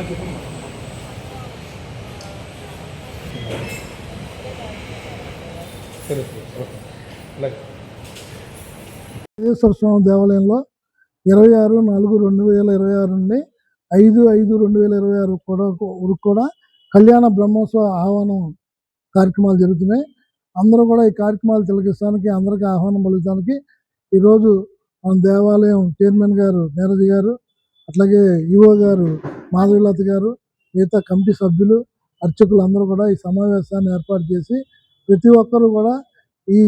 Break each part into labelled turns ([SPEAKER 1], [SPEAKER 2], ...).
[SPEAKER 1] వెంకటేశ్వర స్వామి దేవాలయంలో 26/4/2026 నుండి 5/5/2026 కూడా కళ్యాణ బ్రహ్మోత్సవ ఆహ్వానం కార్యక్రమాలు జరుగుతున్నాయి. అందరూ కూడా ఈ కార్యక్రమాలు తిలకిస్తానికి అందరికీ ఆహ్వానం పలుకుతానికి ఈరోజు మన దేవాలయం చైర్మన్ గారు నీరజ్ గారు, అట్లాగే ఈవో గారు మాధవీలత గారు, మిగతా కమిటీ సభ్యులు, అర్చకులు అందరూ కూడా ఈ సమావేశాన్ని ఏర్పాటు చేసి ప్రతి ఒక్కరూ కూడా ఈ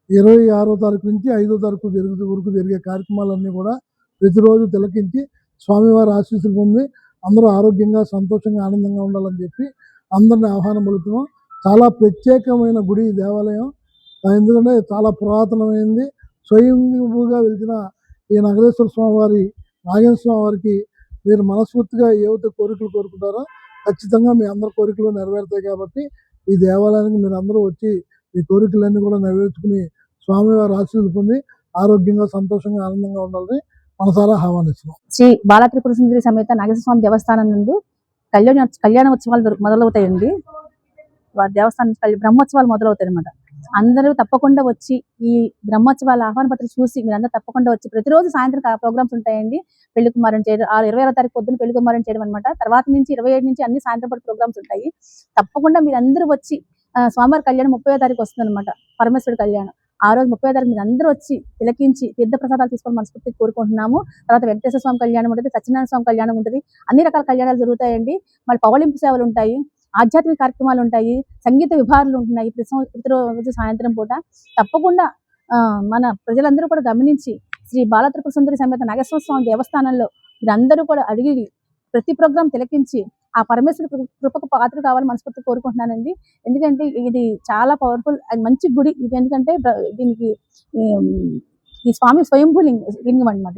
[SPEAKER 1] 26వ తారీఖు నుంచి 5వ తారీఖు వరకు జరిగే కార్యక్రమాలన్నీ కూడా ప్రతిరోజు తిలకించి స్వామివారి ఆశీస్సులు పొంది అందరూ ఆరోగ్యంగా, సంతోషంగా, ఆనందంగా ఉండాలని చెప్పి అందరిని ఆహ్వానం పలుకుతున్నాం. చాలా ప్రత్యేకమైన గుడి దేవాలయం, ఎందుకంటే చాలా పురాతనమైనది. స్వయంభూగా వెలిసిన ఈ నగరేశ్వర స్వామివారి, నాగేశ్వర స్వామి వారికి మీరు మనస్ఫూర్తిగా ఏవైతే కోరికలు కోరుకుంటారో ఖచ్చితంగా మీ అందరి కోరికలు నెరవేరుతాయి. కాబట్టి ఈ దేవాలయానికి మీరు అందరూ వచ్చి ఈ కోరికలన్నీ కూడా నెరవేర్చుకుని స్వామివారి ఆశీస్సులు పొంది ఆరోగ్యంగా, సంతోషంగా, ఆనందంగా ఉండాలని మనసారా ఆహ్వానిస్తున్నాం.
[SPEAKER 2] శ్రీ బాల త్రిపుర సుందరి సమేత నాగేశ్వర స్వామి దేవస్థానం నందు కళ్యాణ ఉత్సవాలు మొదలవుతాయండి. దేవస్థానం బ్రహ్మోత్సవాలు మొదలవుతాయి అన్నమాట. అందరూ తప్పకుండా వచ్చి ఈ బ్రహ్మోత్సవాల ఆహ్వాన పత్రిక చూసి మీరందరూ తప్పకుండా వచ్చి ప్రతిరోజు సాయంత్రం ప్రోగ్రామ్స్ ఉంటాయండి. పెళ్లి కుమారుని చేయడం, 26వ తారీఖు పొద్దున పెళ్లి కుమారుని చేయడం అనమాట. తర్వాత నుంచి 27 నుంచి అన్ని సాయంత్రం పాటు ప్రోగ్రామ్స్ ఉంటాయి. తప్పకుండా మీరందరూ వచ్చి స్వామివారి కళ్యాణం 30వ తారీఖు వస్తుంది అనమాట, పరమేశ్వరుడి కళ్యాణం. ఆ రోజు 30వ తారీఖు మీరు అందరూ వచ్చి తిలకించి తీర్థ ప్రసాదాలు తీసుకొని మనస్ఫూర్తిగా కోరుకుంటున్నాము. తర్వాత వెంకటేశ్వర స్వామి కళ్యాణం ఉంటుంది, సత్యనారాయణ స్వామి కళ్యాణం ఉంటుంది, అన్ని రకాల కళ్యాణాలు జరుగుతాయండి. మళ్ళీ పవళింపు సేవలు ఉంటాయి, ఆధ్యాత్మిక కార్యక్రమాలు ఉంటాయి, సంగీత విభాగాలు ఉంటున్నాయి ప్రతిరోజు సాయంత్రం పూట. తప్పకుండా మన ప్రజలందరూ కూడా గమనించి శ్రీ బాల త్రిపుర సుందరి సమేత నాగేశ్వర స్వామి దేవస్థానంలో మీరందరూ కూడా అడిగి ప్రతి ప్రోగ్రాం తిలకించి ఆ పరమేశ్వరుడు కృపకు పాత్ర కావాలని మనస్ఫూర్తి కోరుకుంటున్నానండి. ఎందుకంటే ఇది చాలా పవర్ఫుల్, అది మంచి గుడి. ఇది ఎందుకంటే దీనికి ఈ స్వామి స్వయంభూ లింగం అనమాట.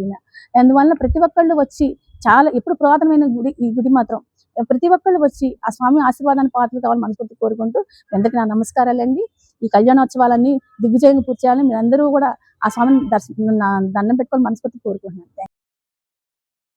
[SPEAKER 2] అందువల్ల ప్రతి ఒక్కళ్ళు వచ్చి చాలా ఎప్పుడు పురాతనమైన గుడి ఈ గుడి మాత్రం. ప్రతి ఒక్కళ్ళు వచ్చి ఆ స్వామి ఆశీర్వాదాన్ని పాత్రలు కావాలని మనస్ఫూర్తి కోరుకుంటూ అందరికీ నా నమస్కారాలండి. ఈ కళ్యాణోత్సవాలన్నీ దిగ్విజయంగా పూర్తి చేయాలని మీరందరూ కూడా ఆ స్వామిని దండం పెట్టుకొని మనస్ఫూర్తి కోరుకుంటున్నాను.